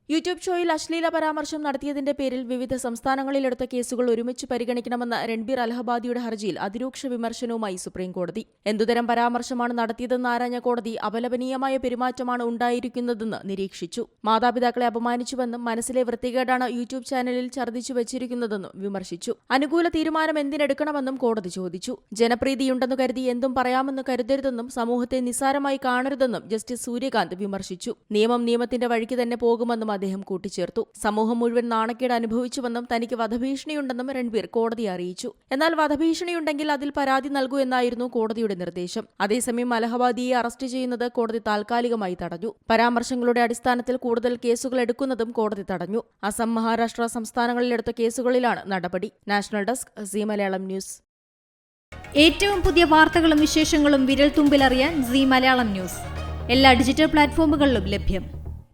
YouTube ഷോയിൽ അശ്ലീല പരാമർശം നടത്തിയതിന്റെ പേരിൽ വിവിധ സംസ്ഥാനങ്ങളിലെടുത്ത കേസുകൾ ഒരുമിച്ച് പരിഗണിക്കണമെന്ന രൺബീർ അലഹബാദിയുടെ ഹർജിയിൽ അതിരൂക്ഷ വിമർശനവുമായി സുപ്രീംകോടതി. എന്തുതരം പരാമർശമാണ് നടത്തിയതെന്ന് ആരാഞ്ഞ കോടതി അപലപനീയമായ പെരുമാറ്റമാണ് ഉണ്ടായിരിക്കുന്നതെന്ന് നിരീക്ഷിച്ചു. മാതാപിതാക്കളെ അപമാനിച്ചുവെന്നും മനസ്സിലെ വൃത്തികേടാണ് യൂട്യൂബ് ചാനലിൽ ഛർദ്ദിച്ചു വെച്ചിരിക്കുന്നതെന്നും വിമർശിച്ചു. അനുകൂല തീരുമാനം എന്തിനെടുക്കണമെന്നും കോടതി ചോദിച്ചു. ജനപ്രീതിയുണ്ടെന്ന് കരുതി എന്തും പറയാമെന്ന് കരുതരുതെന്നും സമൂഹത്തെ നിസ്സാരമായി കാണരുതെന്നും ജസ്റ്റിസ് സൂര്യകാന്ത് വിമർശിച്ചു. നിയമം നിയമത്തിന്റെ വഴിക്ക് തന്നെ പോകുമെന്നും അദ്ദേഹം കൂട്ടിച്ചേർത്തു. സമൂഹം മുഴുവൻ നാണക്കേട് അനുഭവിച്ചുവെന്നും തനിക്ക് വധഭീഷണിയുണ്ടെന്നും രൺബീർ കോടതിയെ അറിയിച്ചു. എന്നാൽ വധഭീഷണിയുണ്ടെങ്കിൽ അതിൽ പരാതി നൽകൂ എന്നായിരുന്നു കോടതിയുടെ നിർദ്ദേശം. അതേസമയം അലഹബാദിയെ അറസ്റ്റ് ചെയ്യുന്നത് കോടതി താൽക്കാലികമായി തടഞ്ഞു. പരാമർശങ്ങളുടെ അടിസ്ഥാനത്തിൽ കൂടുതൽ കേസുകൾ എടുക്കുന്നതും കോടതി തടഞ്ഞു. അസം, മഹാരാഷ്ട്ര സംസ്ഥാനങ്ങളിലെടുത്ത കേസുകളിലാണ് നടപടി. National desk, Zee Malayalam news. ഏറ്റവും പുതിയ വാർത്തകളും വിശേഷങ്ങളും വിരൽ തുമ്പിലറിയാൻ സീ മലയാളം ന്യൂസ് എല്ലാ ഡിജിറ്റൽ പ്ലാറ്റ്ഫോമുകളിലും ലഭ്യം.